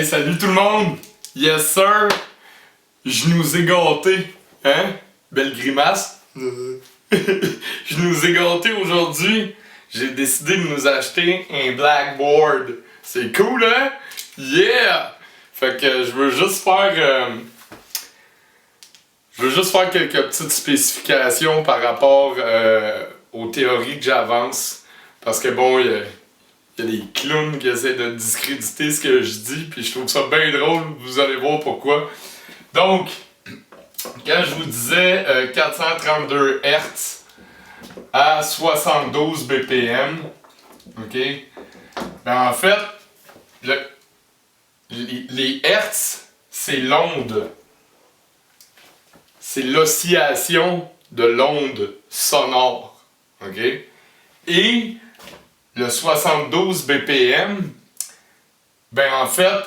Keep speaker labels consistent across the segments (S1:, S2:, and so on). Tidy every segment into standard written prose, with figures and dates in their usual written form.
S1: Hey, salut tout le monde! Yes sir! Je nous ai gâtés, hein? Belle grimace! Je nous ai gâtés aujourd'hui. J'ai décidé de nous acheter un blackboard. C'est cool, hein? Yeah! Fait que je veux juste faire quelques petites spécifications par rapport aux théories que j'avance. Parce que bon, il y a des clowns qui essaient de discréditer ce que je dis, puis je trouve ça bien drôle, vous allez voir pourquoi. Donc, quand je vous disais 432 Hz à 72 BPM, ok? Ben en fait, les Hertz, c'est l'onde. C'est l'oscillation de l'onde sonore, ok? Et le 72 BPM, ben en fait,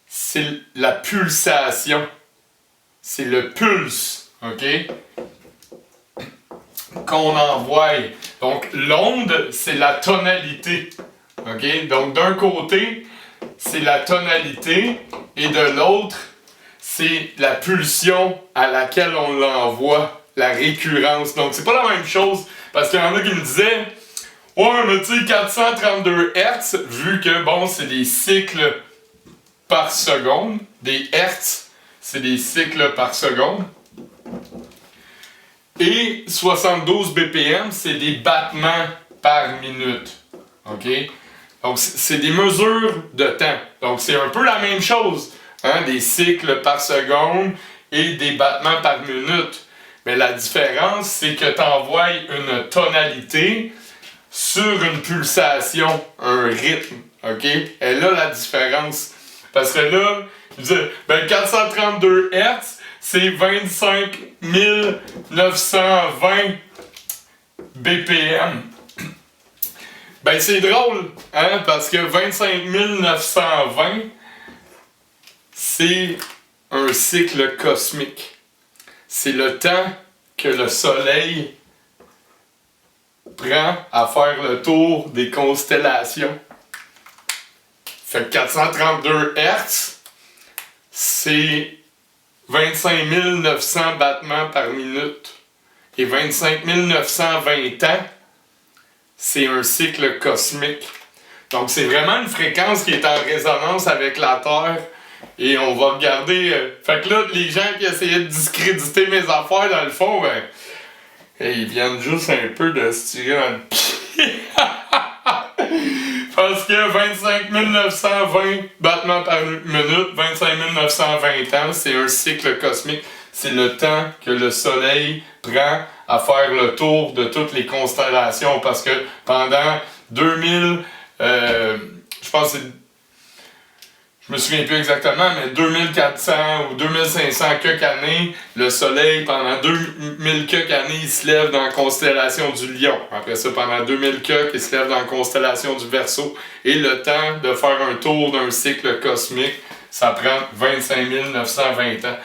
S1: c'est la pulsation. C'est le pulse, ok? Qu'on envoie. Donc, l'onde, c'est la tonalité, ok? Donc, d'un côté, c'est la tonalité, et de l'autre, c'est la pulsion à laquelle on l'envoie, la récurrence. Donc, c'est pas la même chose, parce qu'il y en a qui me disaient, ouais, mais tu sais, 432 Hz, vu que, bon, c'est des cycles par seconde, des Hertz, c'est des cycles par seconde, et 72 BPM, c'est des battements par minute, ok? Donc, c'est des mesures de temps. Donc, c'est un peu la même chose, hein, des cycles par seconde et des battements par minute. Mais la différence, c'est que tu envoies une tonalité sur une pulsation, un rythme, ok? Et là, la différence. Parce que là, je disais, ben 432 Hz, c'est 25 920 BPM. Ben c'est drôle, hein? Parce que 25 920, c'est un cycle cosmique. C'est le temps que le Soleil prend à faire le tour des constellations. Fait que 432 Hz, c'est 25 900 battements par minute. Et 25 920 ans, c'est un cycle cosmique. Donc c'est vraiment une fréquence qui est en résonance avec la Terre. Et on va regarder... Fait que là, les gens qui essayaient de discréditer mes affaires, dans le fond, ben... ils viennent juste un peu de se tirer dans le pied. Parce que 25 920 battements par minute, 25 920 ans, c'est un cycle cosmique. C'est le temps que le Soleil prend à faire le tour de toutes les constellations. Parce que pendant 2000... je pense que c'est... Je me souviens plus exactement, mais 2400 ou 2500 quelques années, le Soleil, pendant 2000 quelques années, il se lève dans la constellation du Lion. Après ça, pendant 2000 quelques, il se lève dans la constellation du Verseau. Et le temps de faire un tour d'un cycle cosmique, ça prend 25 920 ans.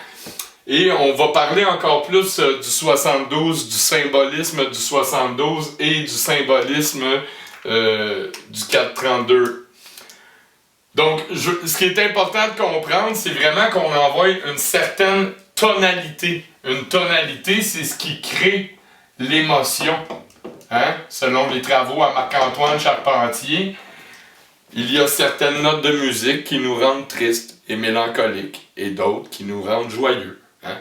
S1: Et on va parler encore plus du 72, du symbolisme du 72 et du symbolisme du 432. Donc, ce qui est important de comprendre, c'est vraiment qu'on envoie une certaine tonalité. Une tonalité, c'est ce qui crée l'émotion. Hein? Selon les travaux à Marc-Antoine Charpentier, il y a certaines notes de musique qui nous rendent tristes et mélancoliques, et d'autres qui nous rendent joyeux. Hein?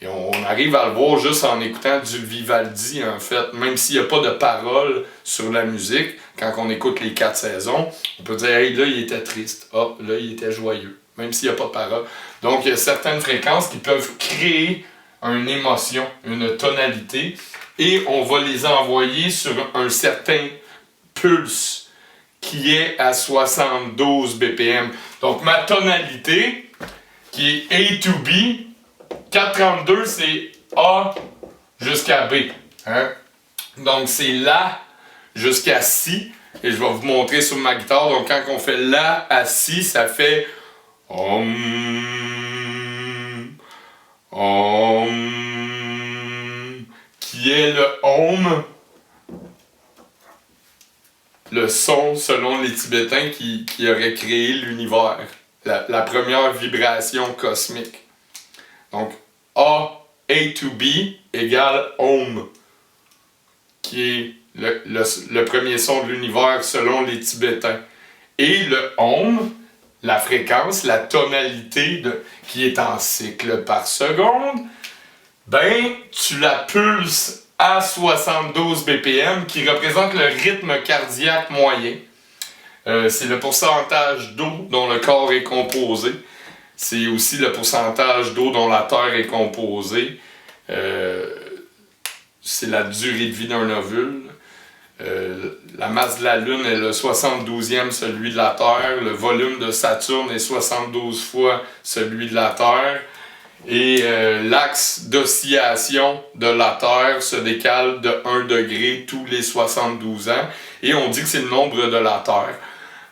S1: Et on arrive à le voir juste en écoutant du Vivaldi, en fait. Même s'il n'y a pas de paroles sur la musique, quand on écoute les 4 saisons, on peut dire, hey, là, il était triste. Ah, là, il était joyeux. Même s'il n'y a pas de paroles. Donc, il y a certaines fréquences qui peuvent créer une émotion, une tonalité, et on va les envoyer sur un certain pulse qui est à 72 BPM. Donc, ma tonalité, qui est A to B, 432, c'est A jusqu'à B. Hein? Donc, c'est La jusqu'à Si. Et je vais vous montrer sur ma guitare. Donc, quand on fait La à Si, ça fait Om, Om, qui est le Om, le son selon les Tibétains qui auraient créé l'univers. la première vibration cosmique. Donc, A to B égale Om, qui est le premier son de l'univers selon les Tibétains. Et le Om, la fréquence, la tonalité qui est en cycle par seconde, ben, tu la pulses à 72 BPM, qui représente le rythme cardiaque moyen. C'est le pourcentage d'eau dont le corps est composé. C'est aussi le pourcentage d'eau dont la Terre est composée. C'est la durée de vie d'un ovule. La masse de la Lune est le 72e celui de la Terre. Le volume de Saturne est 72 fois celui de la Terre. Et l'axe d'oscillation de la Terre se décale de 1 degré tous les 72 ans. Et on dit que c'est le nombre de la Terre.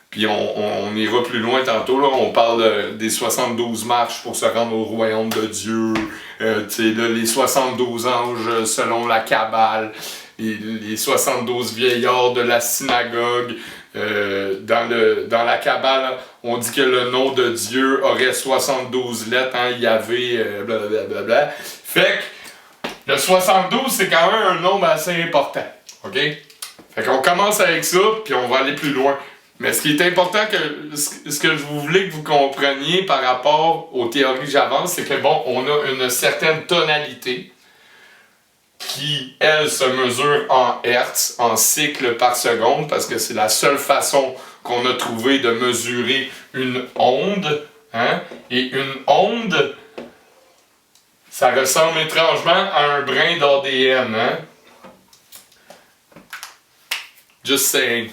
S1: Puis on ira plus loin tantôt, là, on parle des 72 marches pour se rendre au royaume de Dieu, les 72 anges selon la Kabbale, les 72 vieillards de la synagogue. Dans la Kabbale, on dit que le nom de Dieu aurait 72 lettres, hein, Yahvé, blablabla. Fait que le 72, c'est quand même un nombre assez important, ok? Fait qu'on commence avec ça, puis on va aller plus loin. Mais ce qui est important, ce que je voulais que vous compreniez par rapport aux théories que j'avance, c'est que bon, on a une certaine tonalité qui, elle, se mesure en hertz, en cycles par seconde, parce que c'est la seule façon qu'on a trouvé de mesurer une onde. Hein? Et une onde, ça ressemble étrangement à un brin d'ADN. Hein? Just saying.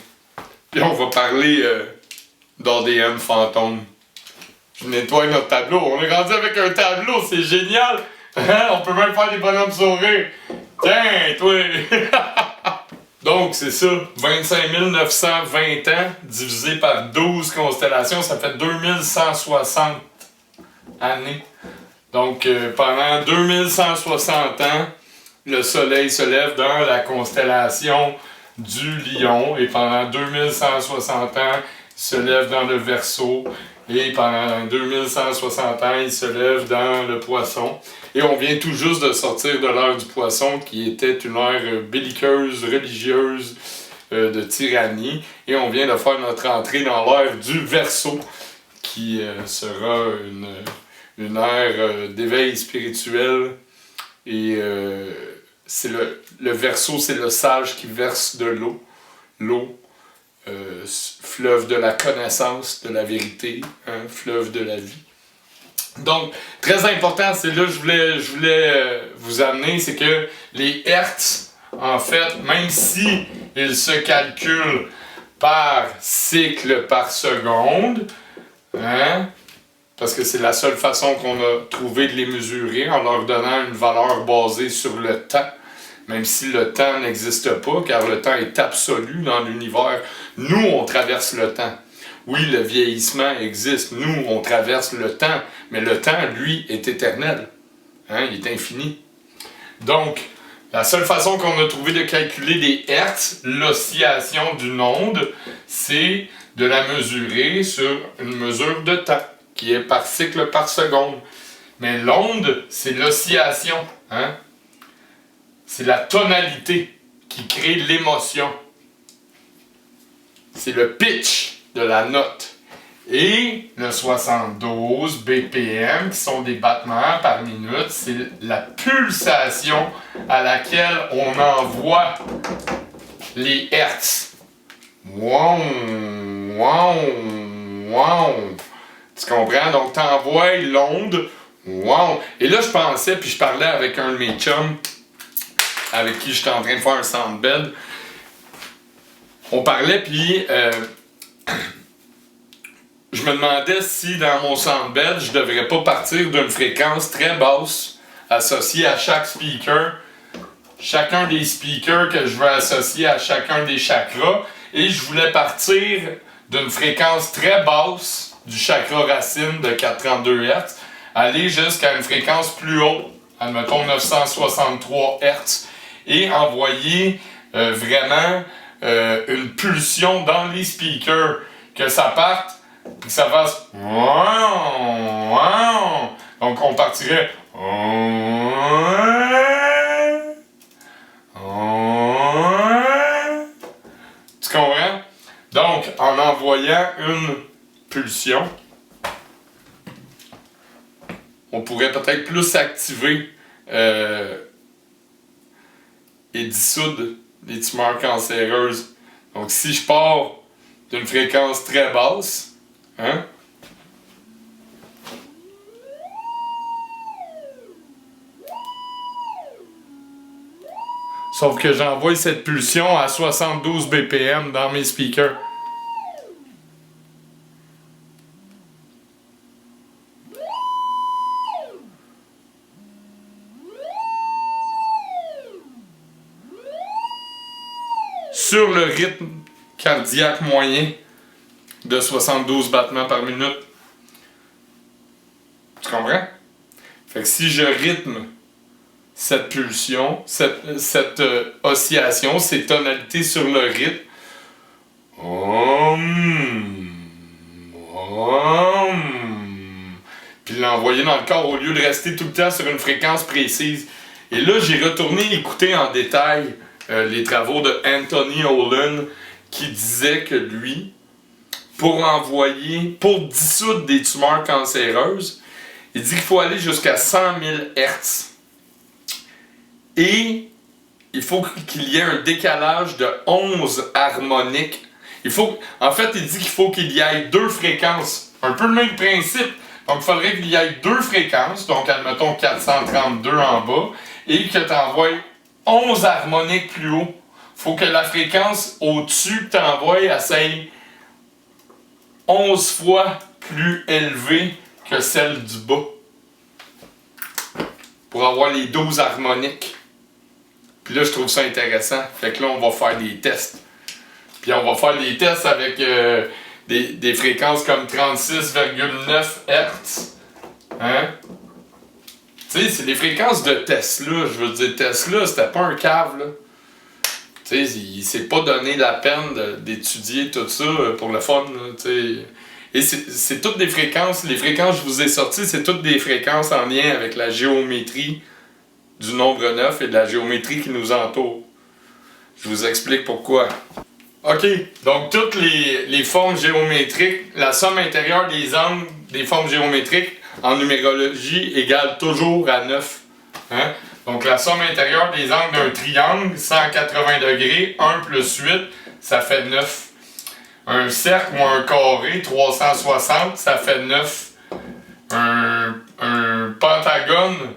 S1: Puis on va parler d'ADN fantôme. Je nettoie notre tableau. On est rendu avec un tableau, c'est génial! Hein? On peut même faire des bonhommes sourires. Tiens, toi! Donc, c'est ça. 25 920 ans divisé par 12 constellations, ça fait 2160 années. Donc, pendant 2160 ans, le Soleil se lève dans la constellation du Lion, et pendant 2160 ans, il se lève dans le Verseau, et pendant 2160 ans, il se lève dans le Poisson. Et on vient tout juste de sortir de l'ère du Poisson, qui était une ère belliqueuse, religieuse, de tyrannie, et on vient de faire notre entrée dans l'ère du Verseau, qui sera une ère d'éveil spirituel, et c'est le Verseau, c'est le sage qui verse de l'eau. L'eau, fleuve de la connaissance, de la vérité, hein, fleuve de la vie. Donc, très important, c'est là que je voulais vous amener, c'est que les hertz, en fait, même si ils se calculent par cycle par seconde, hein, parce que c'est la seule façon qu'on a trouvé de les mesurer, en leur donnant une valeur basée sur le temps, même si le temps n'existe pas, car le temps est absolu dans l'univers. Nous, on traverse le temps. Oui, le vieillissement existe. Nous, on traverse le temps. Mais le temps, lui, est éternel. Hein? Il est infini. Donc, la seule façon qu'on a trouvé de calculer des hertz, l'oscillation d'une onde, c'est de la mesurer sur une mesure de temps, qui est par cycle par seconde. Mais l'onde, c'est l'oscillation. Hein? C'est la tonalité qui crée l'émotion. C'est le pitch de la note. Et le 72 BPM, qui sont des battements par minute, c'est la pulsation à laquelle on envoie les hertz. Wow, wow, wow. Tu comprends? Donc, tu envoies l'onde. Wow. Et là, je pensais, puis je parlais avec un de mes chums, avec qui j'étais en train de faire un soundbed. On parlait, puis je me demandais si dans mon soundbed, je devrais pas partir d'une fréquence très basse associée à chaque speaker, chacun des speakers que je veux associer à chacun des chakras, et je voulais partir d'une fréquence très basse du chakra racine de 432 Hz, aller jusqu'à une fréquence plus haute, admettons 963 Hz, et envoyer vraiment une pulsion dans les speakers, que ça parte puis que ça fasse donc on partirait tu comprends? Donc, en envoyant une pulsion, on pourrait peut-être plus activer et dissoudre les tumeurs cancéreuses. Donc, si je pars d'une fréquence très basse, hein, sauf que j'envoie cette pulsion à 72 BPM dans mes speakers. Sur le rythme cardiaque moyen de 72 battements par minute. Tu comprends? Fait que si je rythme cette pulsion, cette oscillation, ces tonalités sur le rythme, puis l'envoyer dans le corps au lieu de rester tout le temps sur une fréquence précise. Et là, j'ai retourné écouter en détail les travaux de Anthony Olin qui disait que lui, pour dissoudre des tumeurs cancéreuses, il dit qu'il faut aller jusqu'à 100 000 Hz. Et il faut qu'il y ait un décalage de 11 harmoniques. En fait, il dit qu'il faut qu'il y ait 2 fréquences. Un peu le même principe. Donc, il faudrait qu'il y ait 2 fréquences. Donc, admettons 432 en bas. Et que tu envoies 11 harmoniques plus haut. Il faut que la fréquence au-dessus que tu envoies, elle soit 11 fois plus élevée que celle du bas. Pour avoir les 12 harmoniques. Puis là, je trouve ça intéressant. Fait que là, on va faire des tests. Puis on va faire des tests avec des fréquences comme 36,9 Hz. Hein? Tu sais, c'est des fréquences de Tesla. Je veux dire, Tesla, c'était pas un cave, là. Tu sais, il s'est pas donné la peine d'étudier tout ça pour le fun, là, tu sais. Et c'est toutes des fréquences. Les fréquences que je vous ai sorties, c'est toutes des fréquences en lien avec la géométrie du nombre 9 et de la géométrie qui nous entoure. Je vous explique pourquoi. OK, donc toutes les formes géométriques, la somme intérieure des angles des formes géométriques en numérologie égale toujours à 9. Hein? Donc la somme intérieure des angles d'un triangle, 180 degrés, 1 plus 8, ça fait 9. Un cercle ou un carré, 360, ça fait 9. Un pentagone,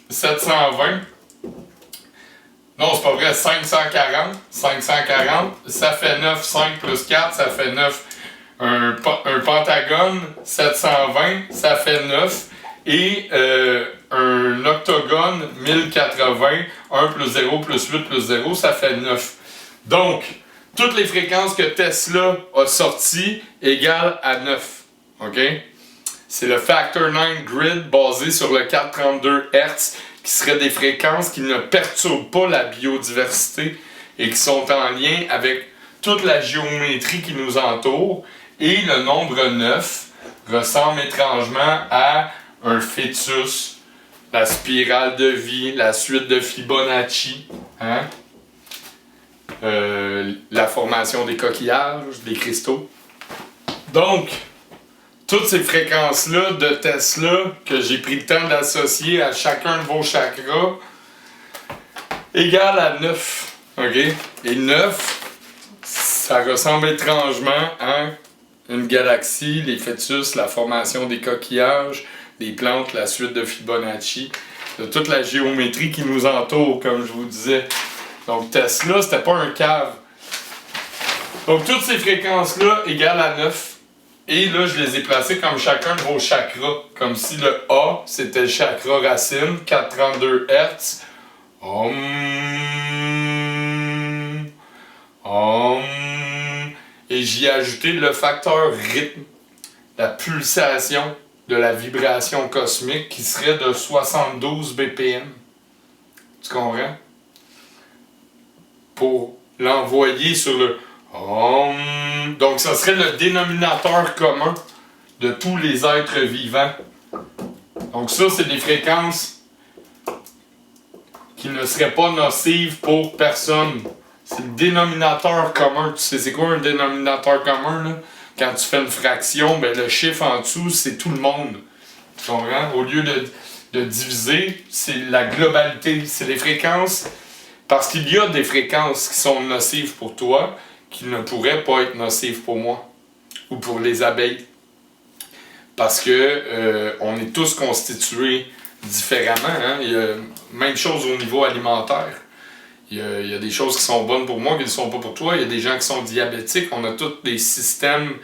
S1: 720. Non, c'est pas vrai, 540. 540, ça fait 9. 5 plus 4, ça fait 9. Un pentagone, 720, ça fait 9. Et un octogone, 1080. 1 plus 0 plus 8 plus 0, ça fait 9. Donc, toutes les fréquences que Tesla a sorties égale à 9. OK? C'est le Factor 9 Grid basé sur le 432 Hz qui serait des fréquences qui ne perturbent pas la biodiversité et qui sont en lien avec toute la géométrie qui nous entoure. Et le nombre 9 ressemble étrangement à un fœtus, la spirale de vie, la suite de Fibonacci, hein? La formation des coquillages, des cristaux. Donc, toutes ces fréquences-là de Tesla que j'ai pris le temps d'associer à chacun de vos chakras égale à 9. OK? Et 9, ça ressemble étrangement à une galaxie, les fœtus, la formation des coquillages, des plantes, la suite de Fibonacci, de toute la géométrie qui nous entoure, comme je vous disais. Donc Tesla, c'était pas un cave. Donc toutes ces fréquences-là égale à 9. Et là, je les ai placées comme chacun de vos chakras. Comme si le A, c'était le chakra racine, 432 Hz. Et j'y ai ajouté le facteur rythme, la pulsation de la vibration cosmique qui serait de 72 BPM. Tu comprends? Pour l'envoyer sur le Donc, ça serait le dénominateur commun de tous les êtres vivants. Donc ça, c'est des fréquences qui ne seraient pas nocives pour personne. C'est le dénominateur commun. Tu sais, c'est quoi un dénominateur commun, là? Quand tu fais une fraction, ben, le chiffre en dessous, c'est tout le monde. Tu comprends? Au lieu de diviser, c'est la globalité. C'est les fréquences. Parce qu'il y a des fréquences qui sont nocives pour toi, qui ne pourraient pas être nocives pour moi. Ou pour les abeilles. Parce que on est tous constitués différemment. Hein? Il y a même chose au niveau alimentaire. Il y a des choses qui sont bonnes pour moi qui ne sont pas pour toi. Il y a des gens qui sont diabétiques. On a tous des systèmes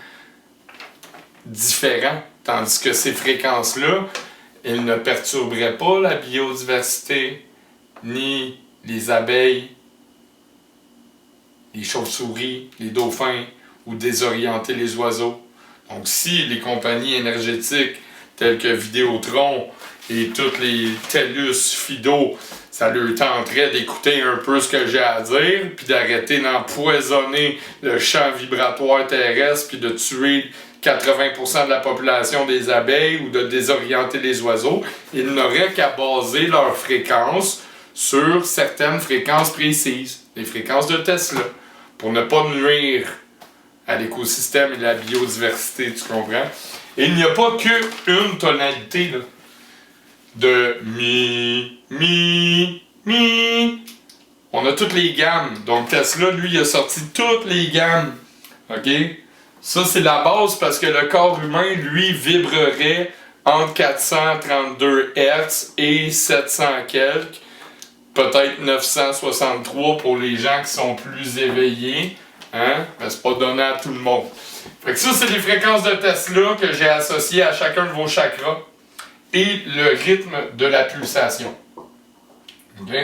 S1: différents. Tandis que ces fréquences-là, elles ne perturberaient pas la biodiversité, ni les abeilles, les chauves-souris, les dauphins, ou désorienter les oiseaux. Donc si les compagnies énergétiques telles que Vidéotron et toutes les TELUS, Fido, ça leur tenterait d'écouter un peu ce que j'ai à dire, puis d'arrêter d'empoisonner le champ vibratoire terrestre, puis de tuer 80% de la population des abeilles ou de désorienter les oiseaux, ils n'auraient qu'à baser leur fréquence sur certaines fréquences précises, les fréquences de Tesla, pour ne pas nuire à l'écosystème et à la biodiversité, tu comprends? Et il n'y a pas qu'une tonalité là, de mi, mi, mi. On a toutes les gammes. Donc Tesla, lui, il a sorti toutes les gammes. OK? Ça, c'est la base parce que le corps humain, lui, vibrerait entre 432 Hz et 700 quelques. Peut-être 963 pour les gens qui sont plus éveillés. Hein? Mais c'est pas donné à tout le monde. Fait que ça, c'est les fréquences de Tesla que j'ai associées à chacun de vos chakras et le rythme de la pulsation. OK?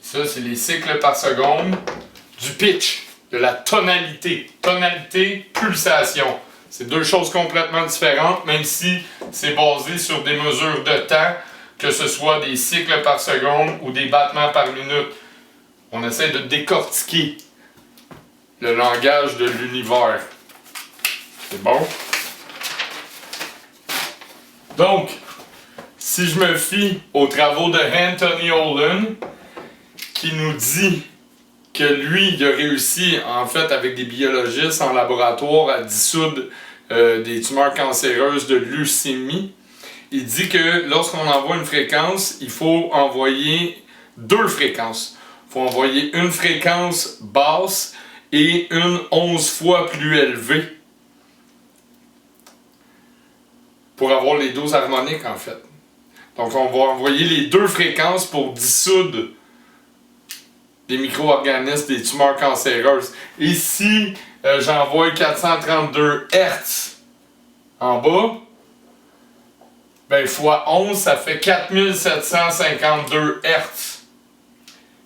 S1: Ça, c'est les cycles par seconde du pitch, de la tonalité. Tonalité, pulsation. C'est deux choses complètement différentes, même si c'est basé sur des mesures de temps, que ce soit des cycles par seconde ou des battements par minute. On essaie de décortiquer le langage de l'univers. C'est bon? Donc, si je me fie aux travaux de Anthony Holland, qui nous dit que lui, il a réussi, en fait, avec des biologistes en laboratoire, à dissoudre des tumeurs cancéreuses de leucémie, il dit que lorsqu'on envoie une fréquence, il faut envoyer deux fréquences. Il faut envoyer une fréquence basse et une 11 fois plus élevée pour avoir les doses harmoniques, en fait. Donc, on va envoyer les deux fréquences pour dissoudre des micro-organismes, des tumeurs cancéreuses. Et si j'envoie 432 Hz en bas, ben fois 11, ça fait 4752 Hz.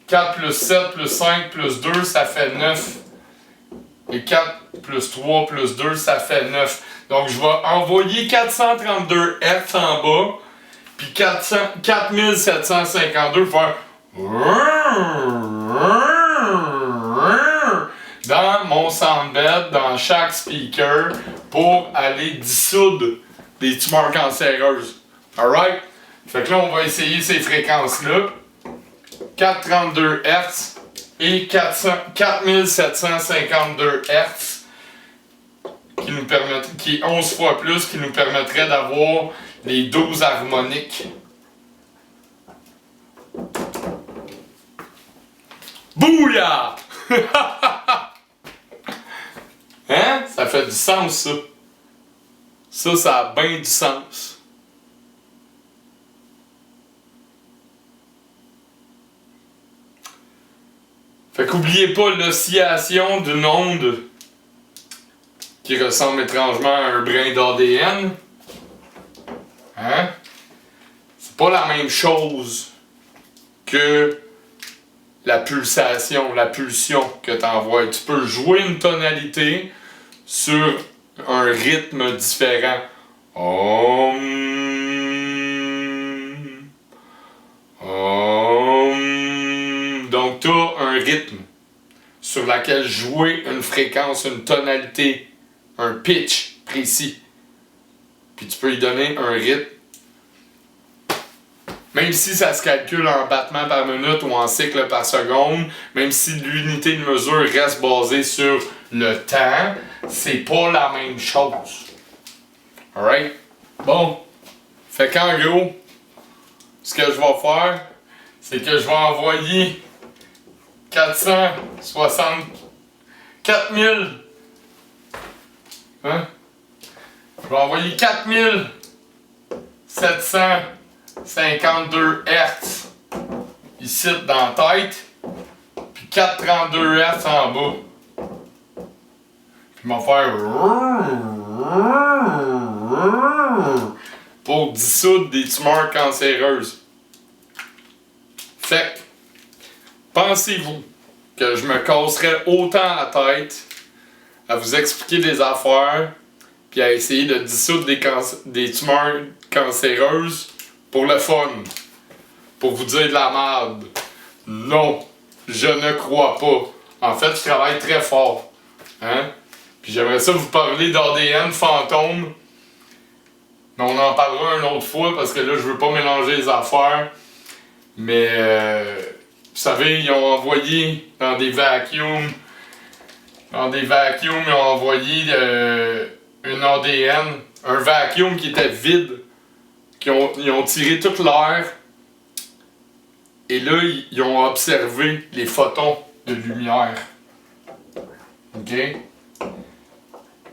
S1: 4 plus 7 plus 5 plus 2, ça fait 9. Et 4 plus 3 plus 2, ça fait 9. Donc, je vais envoyer 432 Hz en bas, puis 4752 faire dans mon soundbed, dans chaque speaker, pour aller dissoudre des tumeurs cancéreuses. Alright? Fait que là, on va essayer ces fréquences-là. 432 Hz et 4752 Hz qui est 11 fois plus, qui nous permettrait d'avoir les doses harmoniques. Bouya! Hein? Ça fait du sens, ça. Ça a bien du sens. Fait qu'oubliez pas l'oscillation d'une onde qui ressemble étrangement à un brin d'ADN. Hein? C'est pas la même chose que la pulsation, la pulsion que tu envoies. Tu peux jouer une tonalité sur un rythme différent. Om. Om. Donc tu as un rythme sur laquelle jouer une fréquence, une tonalité, un pitch précis. Puis tu peux lui donner un rythme. Même si ça se calcule en battements par minute ou en cycles par seconde, même si l'unité de mesure reste basée sur le temps, c'est pas la même chose. Alright? Bon. Fait qu'en gros, ce que je vais faire, c'est que je vais envoyer 4000. Hein? Je vais envoyer 4752 Hz ici dans la tête, puis 432 Hz en bas. Puis je vais faire pour dissoudre des tumeurs cancéreuses. Fait que, pensez-vous que je me casserais autant la tête à vous expliquer des affaires puis à essayer de dissoudre des tumeurs cancéreuses pour le fun, pour vous dire de la merde? Non, je ne crois pas. En fait, je travaille très fort. Hein? Puis j'aimerais ça vous parler d'ADN fantôme, mais on en parlera une autre fois parce que là, je veux pas mélanger les affaires. Mais, vous savez, ils ont envoyé dans des vacuums, ils ont envoyé un ADN, un vacuum qui était vide, ils ont tiré toute l'air, et là, ils ont observé les photons de lumière. OK? Et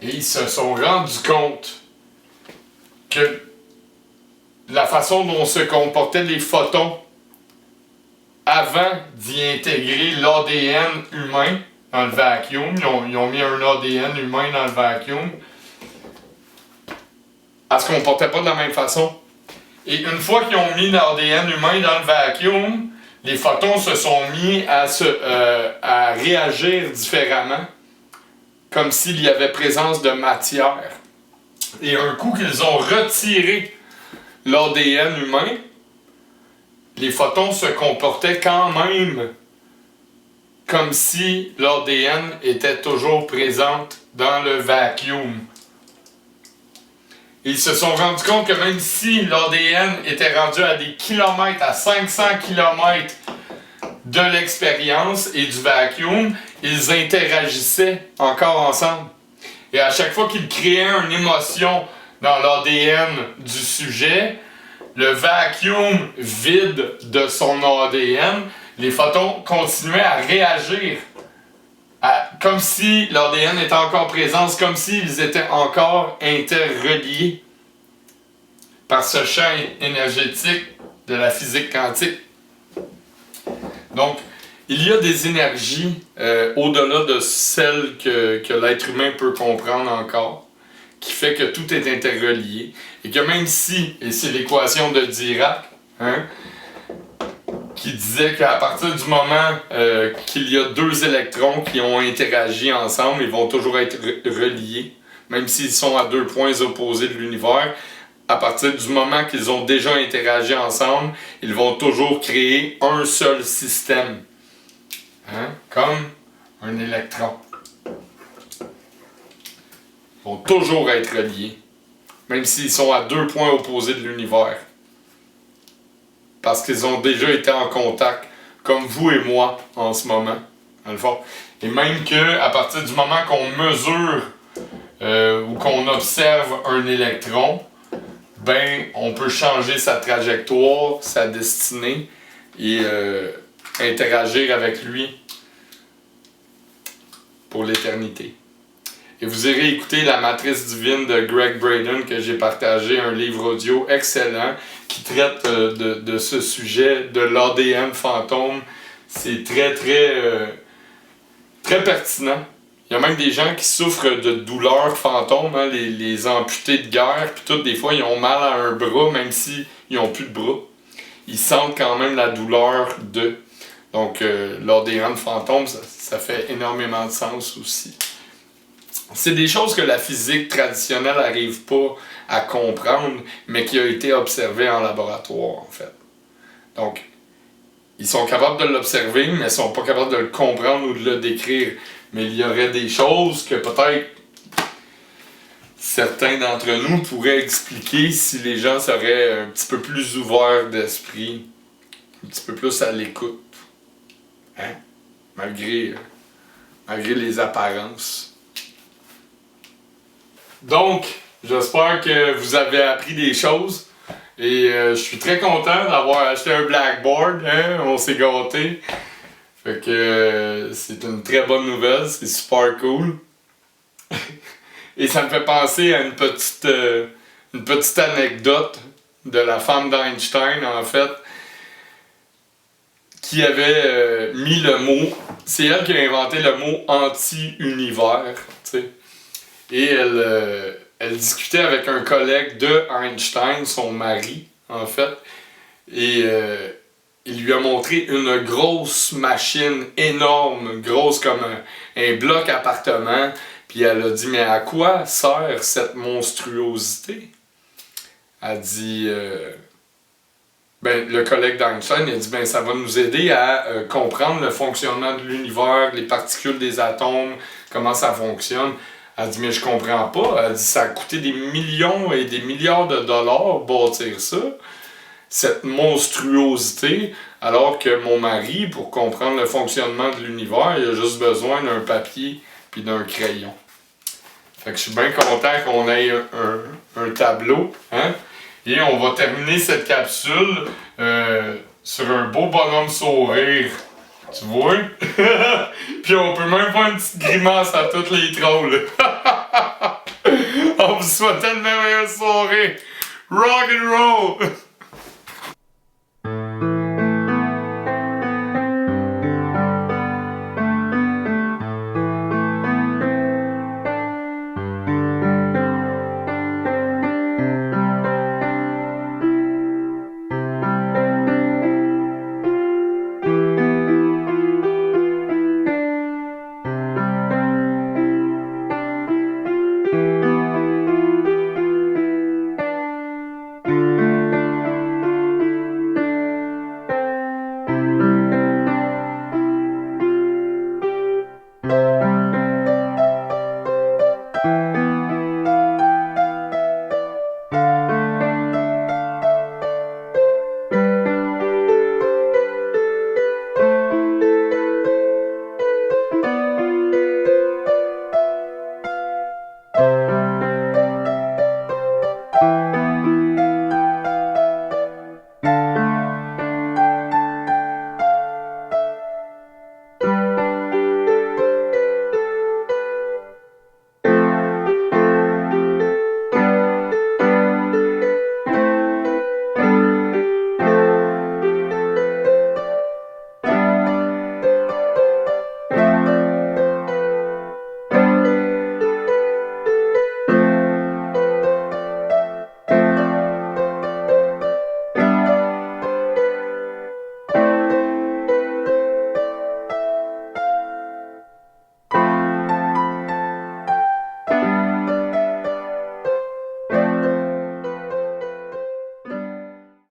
S1: ils se sont rendus compte que la façon dont se comportaient les photons avant d'y intégrer l'ADN humain dans le vacuum, ils ont mis un ADN humain dans le vacuum, elle se comportait pas de la même façon. Et une fois qu'ils ont mis l'ADN humain dans le vacuum, les photons se sont mis à réagir différemment, comme s'il y avait présence de matière. Et un coup qu'ils ont retiré l'ADN humain, les photons se comportaient quand même comme si l'ADN était toujours présente dans le vacuum. Ils se sont rendus compte que même si l'ADN était rendu à des kilomètres, à 500 kilomètres de l'expérience et du vacuum, ils interagissaient encore ensemble. Et à chaque fois qu'ils créaient une émotion dans l'ADN du sujet, le vacuum vide de son ADN, les photons continuaient à réagir comme si l'ADN était encore présent, comme s'ils étaient encore interreliés par ce champ énergétique de la physique quantique. Donc, il y a des énergies au-delà de celles que l'être humain peut comprendre encore, qui fait que tout est interrelié, et que même si, et c'est l'équation de Dirac, hein, qui disait qu'à partir du moment qu'il y a deux électrons qui ont interagi ensemble, ils vont toujours être reliés, même s'ils sont à deux points opposés de l'univers. À partir du moment qu'ils ont déjà interagi ensemble, ils vont toujours créer un seul système, hein, comme un électron. Ils vont toujours être reliés, même s'ils sont à deux points opposés de l'univers. Parce qu'ils ont déjà été en contact, comme vous et moi en ce moment, dans le fond. Et même qu'à partir du moment qu'on mesure ou qu'on observe un électron, ben, on peut changer sa trajectoire, sa destinée et interagir avec lui pour l'éternité. Et vous irez écouter La Matrice divine de Greg Braden, que j'ai partagé, un livre audio excellent qui traite de ce sujet, de l'ADN fantôme. C'est très pertinent. Il y a même des gens qui souffrent de douleurs fantômes, hein, les amputés de guerre, puis tout, des fois ils ont mal à un bras, même s'ils n'ont plus de bras. Ils sentent quand même la douleur d'eux. Donc l'ADN fantôme, ça fait énormément de sens aussi. C'est des choses que la physique traditionnelle n'arrive pas à comprendre, mais qui a été observée en laboratoire, en fait. Donc, ils sont capables de l'observer, mais ils sont pas capables de le comprendre ou de le décrire. Mais il y aurait des choses que peut-être certains d'entre nous pourraient expliquer si les gens seraient un petit peu plus ouverts d'esprit, un petit peu plus à l'écoute. Hein? Malgré les apparences. Donc, j'espère que vous avez appris des choses. Et je suis très content d'avoir acheté un blackboard. Hein? On s'est gâtés. Fait que c'est une très bonne nouvelle. C'est super cool. Et ça me fait penser à une petite anecdote de la femme d'Einstein, en fait, qui avait mis le mot... C'est elle qui a inventé le mot anti-univers, tu sais. Et elle discutait avec un collègue de Einstein, son mari, en fait, et il lui a montré une grosse machine énorme, grosse comme un bloc appartement, puis elle a dit « Mais à quoi sert cette monstruosité? » Elle dit... le collègue d'Einstein, il a dit « Ça va nous aider à comprendre le fonctionnement de l'univers, les particules des atomes, comment ça fonctionne. » Elle dit « Mais je comprends pas. » Elle dit « Ça a coûté des millions et des milliards de dollars bâtir ça, cette monstruosité, alors que mon mari, pour comprendre le fonctionnement de l'univers, il a juste besoin d'un papier puis d'un crayon. » Fait que je suis bien content qu'on ait un tableau, hein? Et on va terminer cette capsule sur un beau bonhomme sourire. Tu vois? Puis on peut même faire une petite grimace à toutes les trolls. On vous souhaite une meilleure soirée. Rock and roll!